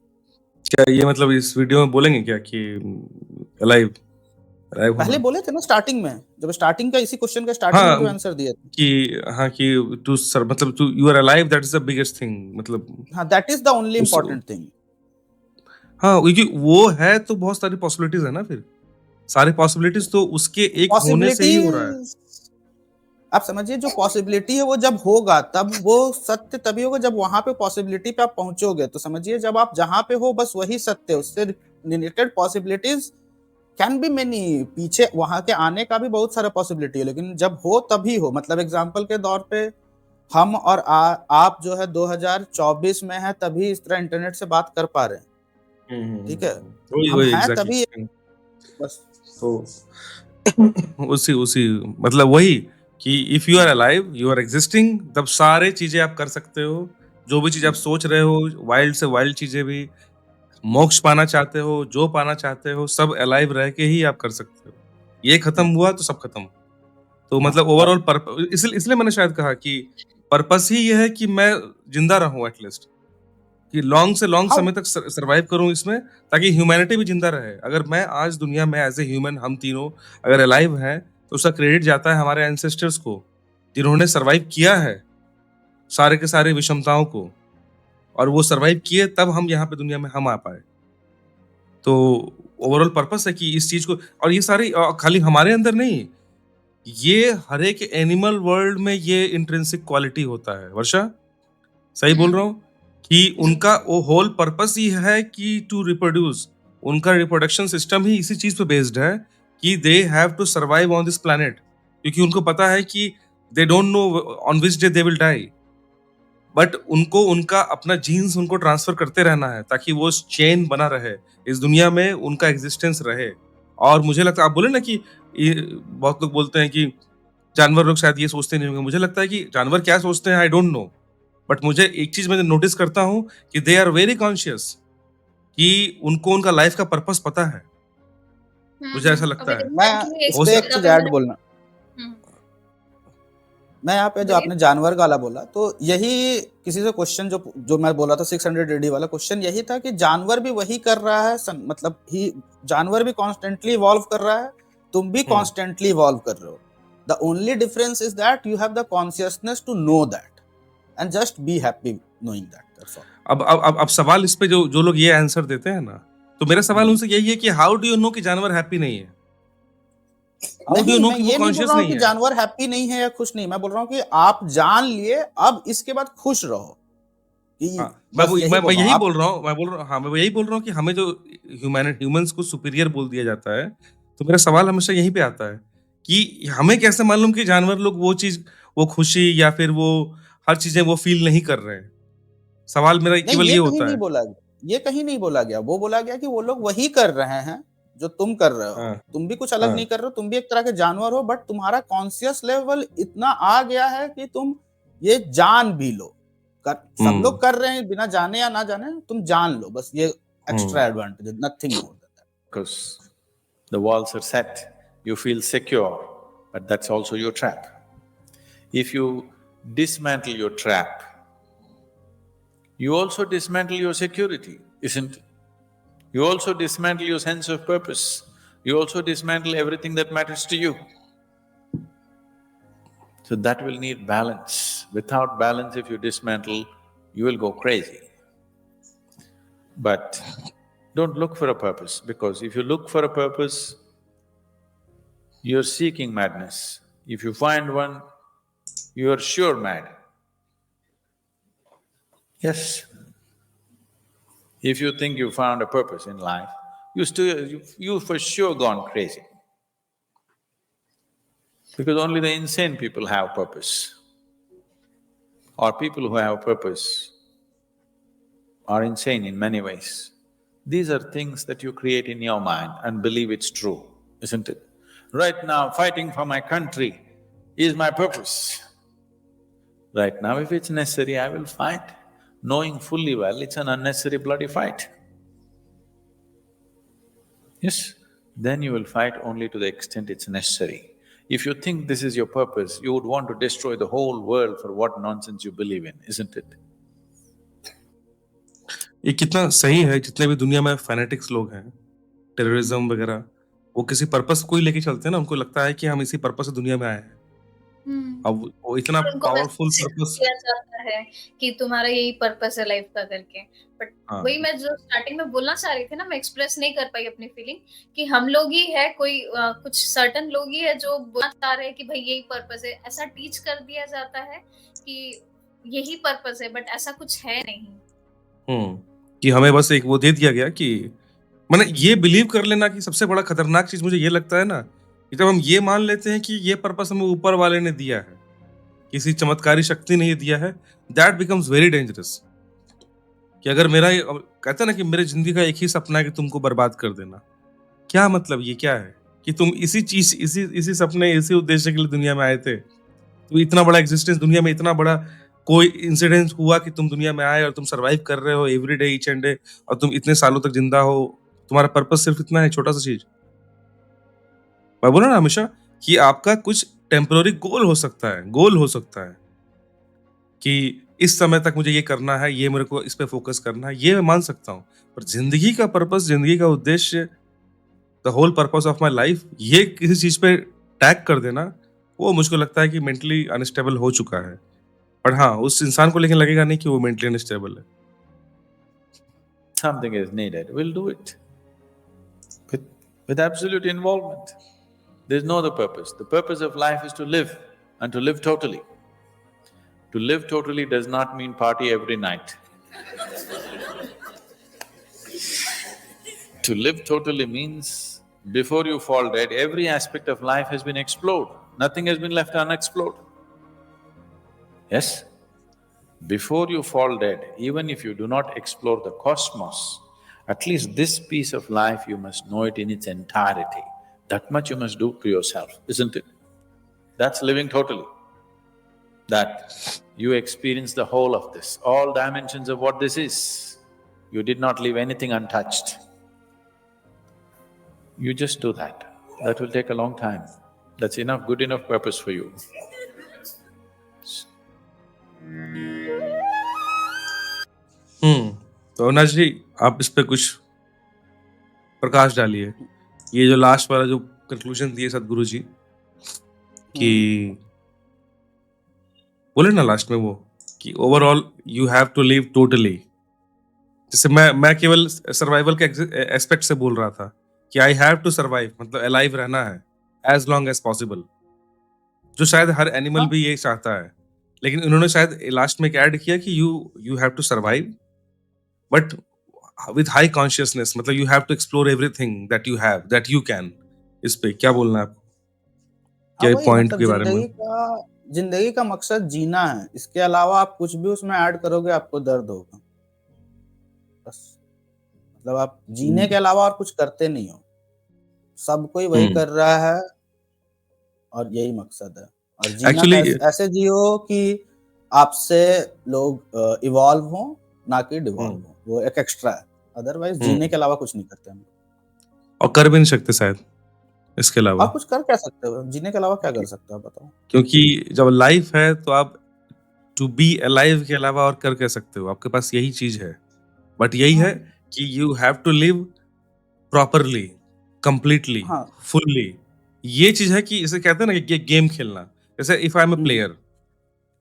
क्या ये मतलब इस वीडियो में बोलेंगे क्या कि अलाइव पहले होना? बोले थे ना स्टार्टिंग में, जब स्टार्टिंग का इसी क्वेश्चन का स्टार्टिंग में जो आंसर दिए थे कि टू सर मतलब two you are alive, that is the biggest thing, मतलब हाँ, that is the only important thing. हाँ, क्योंकि वो है तो बहुत सारी पॉसिबिलिटीज है ना, फिर सारी पॉसिबिलिटीज तो उसके एक होने से ही हो रहा है। आप समझिए जो पॉसिबिलिटी है वो जब होगा तब वो सत्य तभी होगा जब वहां पे पॉसिबिलिटी पे आप पहुंचोगे। तो समझिए जब आप जहां पे हो बस वही सत्य है, उससे related possibilities can be many, पीछे वहां के आने का भी बहुत सारा पॉसिबिलिटी है, लेकिन जब हो तभी हो। मतलब एग्जांपल के तौर पे हम और आप जो है 2024 में है तभी इस तरह इंटरनेट से बात कर पा रहे हैं, ठीक है। हम वही हैं एग्जैक्टली तभी बस। तो उसी मतलब वही कि if you are alive, you are existing, तब सारे चीजें आप कर सकते हो, जो भी चीज आप सोच रहे हो, वाइल्ड से वाइल्ड चीजें भी, मोक्ष पाना चाहते हो, जो पाना चाहते हो, सब अलाइव रह के ही आप कर सकते हो। ये खत्म हुआ तो सब खत्म। तो मतलब ओवरऑल पर्पस, इसलिए मैंने शायद कहा कि पर्पस ही ये है कि मैं जिंदा रहूं एटलीस्ट, कि लॉन्ग से लॉन्ग समय तक सरवाइव करूं इसमें, ताकि ह्यूमैनिटी भी जिंदा रहे। अगर मैं आज दुनिया में एज ए ह्यूमन, हम तीनों अगर अलाइव हैं, तो उसका क्रेडिट जाता है हमारे एंसेस्टर्स को, जिन्होंने सरवाइव किया है सारे के सारे विषमताओं को, और वो सरवाइव किए तब हम यहाँ पे दुनिया में हम आ पाए। तो ओवरऑल पर्पस है कि इस चीज को, और ये सारी खाली हमारे अंदर नहीं, ये हर एक एनिमल वर्ल्ड में ये इंट्रिंसिक क्वालिटी होता है। वर्षा, सही बोल रहा हूँ कि उनका वो होल पर्पस ही है कि टू रिप्रोड्यूस, उनका रिप्रोडक्शन सिस्टम ही इसी चीज पे बेस्ड है कि they have to survive on this planet, क्योंकि उनको पता है कि they don't know on which day they will die, but उनको उनका अपना जीन्स उनको ट्रांसफर करते रहना है ताकि वो चेन बना रहे, इस दुनिया में उनका एग्जिस्टेंस रहे। और मुझे लगता है, आप बोले ना कि बहुत लोग बोलते हैं कि जानवर लोग शायद ये सोचते नहीं होंगे, मुझे लगता है कि जानवर क्या सोचते हैं आई डोंट नो, बट मुझे एक चीज मैं नोटिस करता हूँ कि दे आर वेरी कॉन्शियस, कि उनको उनका लाइफ का पर्पस पता है। मुझे ऐसा लगता है। मैं इस पे एक चीज ऐड बोलना, मैं यहाँ पे जो आपने जानवर वाला बोला, तो यही किसी से क्वेश्चन जो मैं बोला था 600 AD वाला क्वेश्चन यही था कि जानवर भी वही कर रहा है, मतलब ही जानवर भी कॉन्स्टेंटली इवॉल्व कर रहा है, तुम भी कॉन्स्टेंटली इवॉल्व कर रहे हो। The only difference is that you have the consciousness to know that and just be happy knowing that, that's all. अब सवाल इस पे जो लोग ये आंसर देते हैं ना, तो मेरा सवाल उनसे यही है कि हाउ डू यू नो कि जानवर हैप्पी नहीं है? हाउ डू यू नहीं, नो मैं कि वो ये नहीं बोल कॉन्शियस रहा हूँ नहीं कि है? जानवर हैप्पी नहीं है या खुश नहीं, मैं बोल रहा हूँ कि आप जान लिए, अब इसके बाद खुश रहो, कि हाँ, बस यही मैं बोल रहा हूँ यही आप। बोल रहा हूँ, मैं यही बोल रहा हूँ कि हमें जो ह्यूमन्स को सुपीरियर बोल दिया जाता है, तो मेरा सवाल हमेशा यहीं पे आता है कि हमें कैसे मालूम कि जानवर लोग वो चीज़, वो खुशी या फिर वो हर चीज़ें वो फ़ील नहीं कर रहे हैं? सवाल मेरा नहीं, केवल ये ये कहीं होता नहीं है। बोला गया, ये कहीं नहीं बोला गया। वो बोला गया कि वो लोग वही कर रहे हैं, जो तुम कर रहे हो। हाँ, तुम भी कुछ अलग हाँ, नहीं कर रहे हो, तुम भी एक तरह के जानवर हो, बट तुम्हारा कॉन्शियस लेवल इतना आ गया है कि तुम ये जान भी लो। सब हुँ, लोग कर रहे हैं बिना जाने या ना जाने, तुम जान लो, बस ये हुँ, एक्स्ट्रा एडवांटेज है, nothing more than that. Because the walls are set, you feel secure, but that's also your trap. If you dismantle your trap, you also dismantle your security, isn't it? You also dismantle your sense of purpose. You also dismantle everything that matters to you. So that will need balance. Without balance, if you dismantle, you will go crazy. But don't look for a purpose, because if you look for a purpose, you're seeking madness. If you find one, you are sure mad. Yes. If you think you found a purpose in life, you for sure gone crazy. Because only the insane people have purpose. Or people who have purpose are insane in many ways. These are things that you create in your mind and believe it's true, isn't it? Right now, fighting for my country is my purpose. Right now, if it's necessary, I will fight, knowing fully well it's an unnecessary bloody fight. Yes, then you will fight only to the extent it's necessary. If you think this is your purpose, you would want to destroy the whole world for what nonsense you believe in, isn't it? ये कितना सही है, जितने भी दुनिया में fanatics लोग हैं, टेररिज़्म वगैरह, वो किसी पर्पस को ही लेके चलते हैं ना, उनको लगता है कि हम इसी पर्पस से दुनिया में आए हैं। हुँ। अब वो इतना और उनको पावरफुल मैसेज पर्पस। दिया जाता है कि तुम्हारा यही पर्पस है लाइफ का करके। बट वही हाँ, मैं जो स्टार्टिंग में बोलना चाह रही थी ना, मैं एक्सप्रेस नहीं कर पाई अपनी फीलिंग कि हम लोग ही है, कोई कुछ सर्टेन लोग ही है जो बोलना चाह रहे हैं कि भाई यही पर्पस है। ऐसा टीच कर दिया जाता है कि यही पर्पस है, बट ऐसा कुछ है नहीं। हुँ, कि हमें बस एक वो दे दिया गया कि माने ये बिलीव कर लेना कि सबसे बड़ा खतरनाक चीज़ मुझे ये लगता है ना, कि जब हम ये मान लेते हैं कि ये पर्पस हमें ऊपर वाले ने दिया है, किसी चमत्कारी शक्ति ने ये दिया है, दैट बिकम्स वेरी डेंजरस। कि अगर मेरा ये कहते हैं ना कि मेरी ज़िंदगी का एक ही सपना है कि तुमको बर्बाद कर देना। क्या मतलब ये क्या है? कि तुम इसी चीज़ इसी इसी सपने, इसी उद्देश्य के लिए दुनिया में आए थे। तो इतना बड़ा एक्जिस्टेंस दुनिया में, इतना बड़ा कोई इंसिडेंस हुआ कि तुम दुनिया में आए और तुम सर्वाइव कर रहे हो every day each and day, और तुम इतने सालों तक ज़िंदा हो। तुम्हारा पर्पस सिर्फ़ इतना है, छोटा-सा चीज़। मैं बोला ना हमेशा कि आपका कुछ टेम्परेरी गोल हो सकता है कि इस समय तक मुझे ये करना है, ये मेरे को इस पे फ़ोकस करना है, ये मैं मान सकता हूँ। पर ज़िंदगी का पर्पस, ज़िंदगी का उद्देश्य, the whole purpose of my life, ये किसी चीज़ पे टैग कर देना, वो मुझको लगता है कि मेंटली अनस्टेबल हो चुका है। बट हाँ, उस इंसान को लेकिन लगेगा नहीं कि वो मेंटली अनस्टेबल है। Something is needed, we'll do it. With absolute involvement. There's no other purpose. The purpose of life is to live, and to live totally. To live totally does not mean party every night. To live totally means before you fall dead, every aspect of life has been explored. Nothing has been left unexplored. Yes? Before you fall dead, even if you do not explore the cosmos, at least this piece of life you must know it in its entirety. That much you must do to yourself, isn't it? That's living totally. That you experience the whole of this, all dimensions of what this is. You did not leave anything untouched. You just do that. That will take a long time. That's enough, good enough purpose for you. तो अविनाश जी, आप इस पे कुछ प्रकाश डालिए। ये जो last वाला जो कंक्लूजन दिए सद्गुरु जी कि बोले ना लास्ट में वो कि overall you have to live totally. जैसे मैं केवल सर्वाइवल के एस्पेक्ट से बोल रहा था कि आई हैव टू सर्वाइव, मतलब अलाइव रहना है। एज लॉन्ग एज पॉसिबल, जो शायद हर एनिमल हाँ भी ये चाहता है, लेकिन इन्होंने शायद लास्ट में ऐड किया कि you you have to survive but with high consciousness, मतलब you have to explore everything that you can. इस पे क्या बोलना है आपको, हाँ क्या वही पॉइंट मतलब के बारे में? जिंदगी का मकसद जीना है, इसके अलावा आप कुछ भी उसमें ऐड करोगे आपको दर्द होगा बस। मतलब आप जीने के अलावा और कुछ करते नहीं हो, सब कोई वही हम्म कर रहा है और यही मकसद है। और जीना एक्चुअली ऐसे जियो कि आपसे लोग इवॉल्व हो, ना कि डिवॉल्व हम्म हो, वो एक एक्स्ट्रा है। अदरवाइज हम्म, जीने के अलावा कुछ नहीं करते हम। और कर भी नहीं सकते शायद इसके और अलावा, कुछ कर क्या सकते हो, जीने के अलावा क्या कर सकते हो आप बताओ। क्योंकि जब लाइफ है तो आप टू बी अलाइव के अलावा और कर कह सकते हो, आपके पास यही चीज है। बट यही हाँ है कि you have to live properly, completely, हाँ फुल्ली। ये चीज है कि इसे कहते हैं ना कि गेम खेलना। जैसे if I am a hmm, player,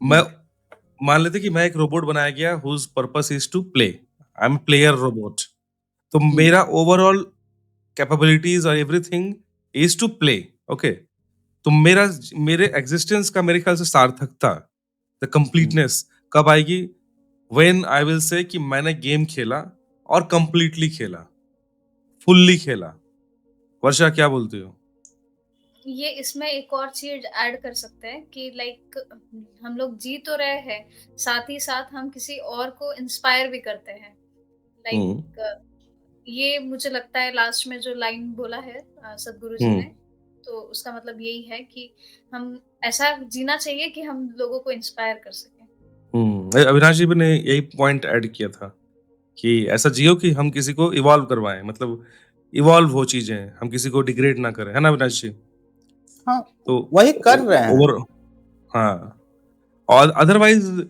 मैं हम्म, मान लेते कि मैं एक रोबोट बनाया गया whose purpose is to play, I am player robot. तो हम्म, मेरा ओवरऑल कैपेबिलिटीज और everything is to play. Okay, तो मेरे एग्जिस्टेंस का मेरे ख्याल से सार्थकता, द हम्म। कंप्लीटनेस कब आएगी? व्हेन आई विल से कि मैंने गेम खेला और कंप्लीटली खेला, फुल्ली खेला। वर्षा क्या बोलती हो? ये इसमें एक और चीज ऐड कर सकते हैं कि लाइक हम लोग जी तो रहे हैं, साथ ही साथ हम किसी और को इंस्पायर भी करते हैं। हम्म लाइक ये मुझे लगता है लास्ट में जो लाइन बोला है सदगुरु जी हम्म ने, तो उसका मतलब यही है कि हम ऐसा जीना चाहिए कि हम लोगों को इंस्पायर कर सकें। अविनाश जी ने यही पॉइंट ऐड किया था कि ऐसा जियो कि हम किसी को इवॉल्व करवाएं, मतलब इवॉल्व हो चीजें, हम किसी को डिग्रेड ना करें, है ना अविनाश जी? हाँ तो वही कर रहे हैं। ओवर, हाँ, और अदरवाइज,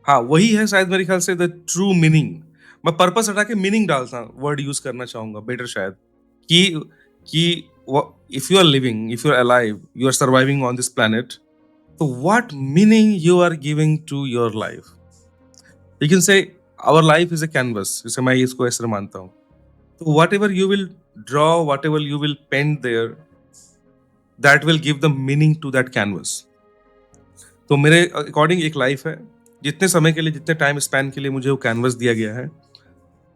हाँ वही है शायद मेरे ख्याल से द ट्रू मीनिंग। मैं पर्पस हटा के मीनिंग डालता वर्ड यूज करना चाहूंगा बेटर शायद, कि if you are living, if you are alive, you are surviving on this planet, तो what meaning you are giving to your life? You can say our life is a canvas, जैसे मैं इसको ऐसे मानता हूँ। तो whatever you will draw, whatever you will paint there, that will give the meaning to that canvas. तो मेरे according एक लाइफ है, जितने समय के लिए, जितने टाइम स्पैन के लिए मुझे वो कैनवस दिया गया है,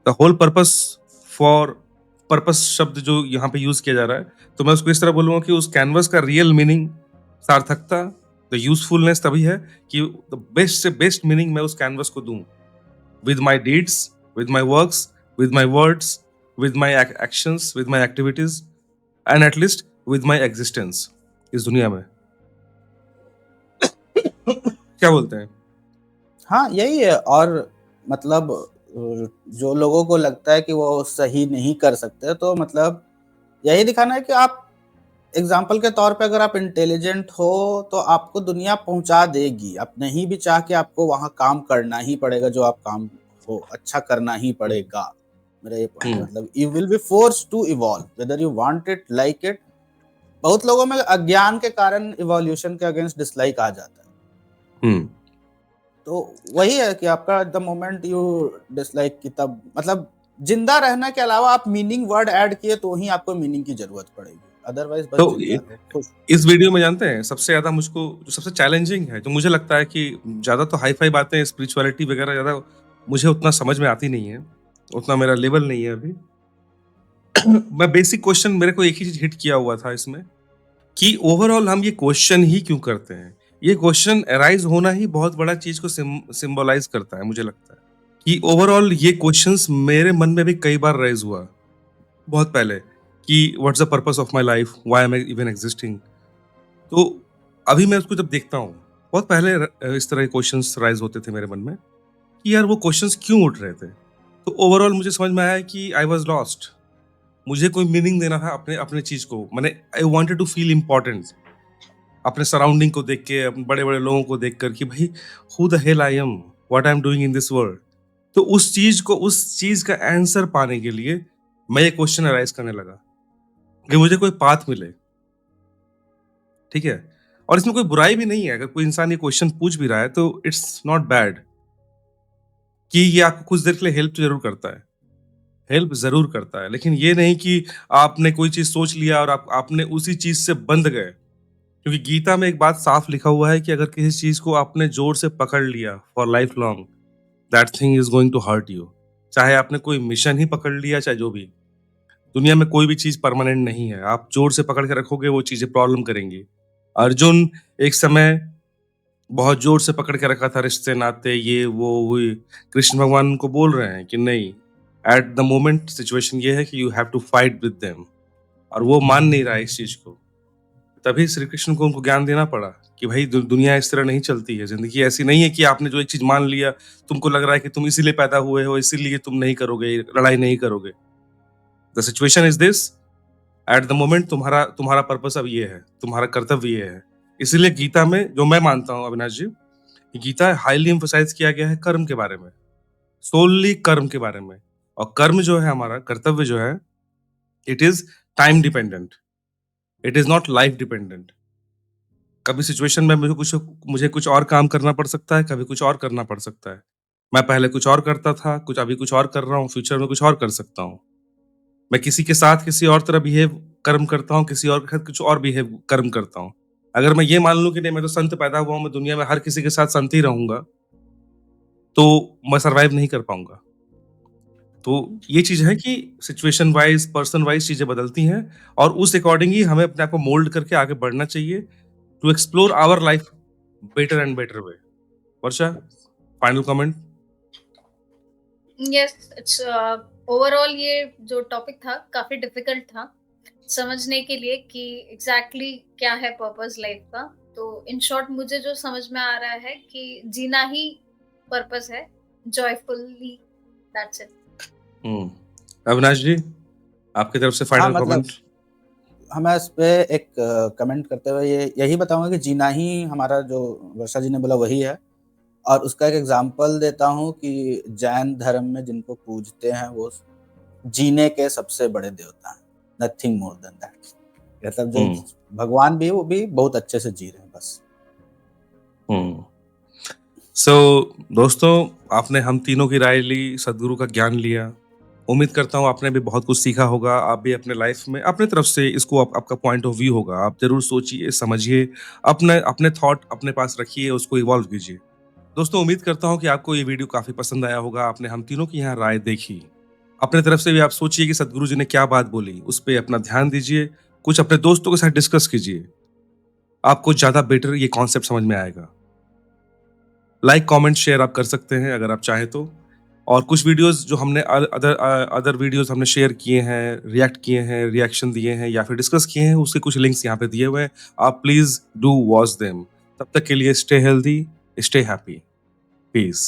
the whole purpose for, purpose शब्द जो यहाँ पे यूज किया जा रहा है, तो मैं उसको इस तरह बोलूंगा कि उस कैनवस का रियल मीनिंग, सार्थकता, द यूजफुलनेस तभी है कि द बेस्ट से बेस्ट मीनिंग मैं उस कैनवस को दूं, with my deeds, with my works, with my words, with my actions, with my activities, and at least with my existence इस दुनिया में। क्या बोलते हैं? हाँ यही है। और मतलब जो लोगों को लगता है कि वो सही नहीं कर सकते, तो मतलब यही दिखाना है कि आप एग्जाम्पल के तौर पे अगर आप इंटेलिजेंट हो तो आपको दुनिया पहुंचा देगी। आप नहीं भी चाह के आपको वहां काम करना ही पड़ेगा, जो आप काम हो अच्छा करना ही हम्म पड़ेगा। मेरा ये पॉइंट है, हम्म मतलब you will be force to evolve whether you want it like it. बहुत लोगों में अज्ञान के कारण इवोल्यूशन के अगेंस्ट डिसलाइक आ जाता है। हम्म तो वही है कि आपका द मोमेंट यू डिसलाइक की, तब मतलब जिंदा रहने के अलावा आप मीनिंग वर्ड ऐड किए तो ही आपको मीनिंग की जरूरत पड़ेगी। अदरवाइज बस तो जिंदा रहो खुश। इस वीडियो में जानते हैं सबसे ज्यादा मुझको जो सबसे चैलेंजिंग है, जो मुझे लगता है कि ज्यादा तो हाई फाई बातें, स्पिरिचुअलिटी वगैरह ज्यादा मुझे उतना समझ में आती नहीं है, उतना मेरा लेवल नहीं है अभी। मैं बेसिक क्वेश्चन, मेरे को एक ही चीज हिट किया हुआ था इसमें, कि ओवरऑल हम ये क्वेश्चन ही क्यों करते हैं? ये क्वेश्चन अराइज होना ही बहुत बड़ा चीज को सिंबलाइज करता है, मुझे लगता है कि ओवरऑल ये क्वेश्चंस मेरे मन में भी कई बार राइज हुआ बहुत पहले, कि what's the purpose of my life, why am I even existing. तो अभी मैं उसको जब देखता हूँ, बहुत पहले इस तरह के क्वेश्चंस राइज होते थे मेरे मन में कि यार वो क्वेश्चंस क्यों उठ रहे थे। तो ओवरऑल मुझे समझ में आया कि आई वाज लॉस्ट, मुझे कोई मीनिंग देना था अपने अपने चीज को। मैंने I wanted to feel important, अपने सराउंडिंग को देख के, अपने बड़े बड़े लोगों को देख कर, कि भाई who the hell I am, what I am doing in this world. तो उस चीज का आंसर पाने के लिए मैं ये क्वेश्चन अराइज करने लगा कि मुझे कोई पाथ मिले, ठीक है? और इसमें कोई बुराई भी नहीं है, अगर कोई इंसान ये क्वेश्चन पूछ भी रहा है तो इट्स नॉट बैड, कि ये आपको कुछ देर के लिए हेल्प जरूर करता है। हेल्प ज़रूर करता है, लेकिन ये नहीं कि आपने कोई चीज़ सोच लिया और आपने उसी चीज़ से बंध गए। क्योंकि गीता में एक बात साफ लिखा हुआ है कि अगर किसी चीज़ को आपने ज़ोर से पकड़ लिया for life long, that thing is going to hurt you. चाहे आपने कोई मिशन ही पकड़ लिया, चाहे जो भी। दुनिया में कोई भी चीज़ परमानेंट नहीं है। आप ज़ोर से पकड़ के रखोगे, वो चीज़ें प्रॉब्लम करेंगी। अर्जुन एक समय बहुत ज़ोर से पकड़ के रखा था रिश्ते-नाते, ये, वो। कृष्ण भगवान उनको बोल रहे हैं कि नहीं, एट द मोमेंट सिचुएशन ये है कि you have to fight with them, और वो मान नहीं रहा है इस चीज़ को। तभी श्री कृष्ण को उनको ज्ञान देना पड़ा कि भाई दुनिया इस तरह नहीं चलती है। ज़िंदगी ऐसी नहीं है कि आपने जो एक चीज़ मान लिया, तुमको लग रहा है कि तुम इसीलिए पैदा हुए हो, इसीलिए तुम नहीं करोगे, लड़ाई नहीं करोगे। The situation is this, at the moment तुम्हारा तुम्हारा पर्पस अब ये है, तुम्हारा कर्तव्य ये है। इसीलिए गीता में, जो मैं मानता हूँ अविनाश जी, कि गीता हाईली एम्फसाइज़ किया गया है कर्म के बारे में, सोलली कर्म के बारे में। और कर्म जो है, हमारा कर्तव्य जो है, it is time dependent, it is not life dependent. कभी सिचुएशन में मुझे कुछ और काम करना पड़ सकता है, कभी कुछ और करना पड़ सकता है। मैं पहले कुछ और करता था, अभी कुछ और कर रहा हूँ, फ्यूचर में कुछ और कर सकता हूँ। मैं किसी के साथ किसी और तरह कर्म करता हूँ, किसी और के साथ कुछ और कर्म करता हूँ। अगर मैं ये मान लूँ कि नहीं, मैं तो संत पैदा हुआ हूँ, मैं दुनिया में हर किसी के साथ संत ही रहूँगा, तो मैं सर्वाइव नहीं कर पाऊँगा। तो ये चीज़ है कि सिचुएशन वाइज़, पर्सन वाइज़ चीज़ें बदलती हैं, और उस अकॉर्डिंग ही हमें अपने आप को मोल्ड करके आगे बढ़ना चाहिए, to explore our life better and better way. Varsha, final comment? Yes, it's overall ये जो टॉपिक था काफी डिफिकल्ट था समझने के लिए कि एग्जैक्टली क्या है पर्पस लाइफ का। तो इन शॉर्ट मुझे जो समझ में आ रहा है कि जीना ही पर्पस है, जॉयफुली, दैट्स इट। अविनाश जी, आपकी तरफ से हाँ, फाइनल मतलब कमेंट? मैं इस पे एक कमेंट करते हुए यही बताऊँगा कि जीना ही हमारा, जो वर्षा जी ने बोला वही है। और उसका एक एग्ज़ाम्पल देता हूँ कि जैन धर्म में जिनको पूजते हैं वो जीने के सबसे बड़े देवता हैं, नथिंग मोर देन दैट। मतलब जो हुँ, भगवान भी है वो भी बहुत अच्छे से जी रहे हैं बस। हुँ। सो दोस्तों, आपने हम तीनों की राय ली, सद्गुरु का ज्ञान लिया। उम्मीद करता हूँ आपने भी बहुत कुछ सीखा होगा। आप भी अपने लाइफ में अपने तरफ से इसको, आपका पॉइंट ऑफ व्यू होगा। आप ज़रूर सोचिए, समझिए, अपने अपने थॉट अपने पास रखिए, उसको इवॉल्व कीजिए। दोस्तों, उम्मीद करता हूँ कि आपको ये वीडियो काफ़ी पसंद आया होगा। आपने हम तीनों की यहाँ राय देखी। अपने तरफ से भी आप सोचिए कि सद्गुरु जी ने क्या बात बोली, उस पे अपना ध्यान दीजिए। कुछ अपने दोस्तों के साथ डिस्कस कीजिए। आपको ज़्यादा बेटर ये कॉन्सेप्ट समझ में आएगा। लाइक, कमेंट, शेयर आप कर सकते हैं अगर आप चाहें तो। और कुछ वीडियोस जो हमने अदर वीडियोस हमने शेयर किए हैं, रिएक्ट किए हैं, रिएक्शन दिए हैं या फिर डिस्कस किए हैं, उसके कुछ लिंक्स यहाँ पे दिए हुए हैं। आप प्लीज़ डू वॉच देम। तब तक के लिए stay healthy, stay happy. Piece.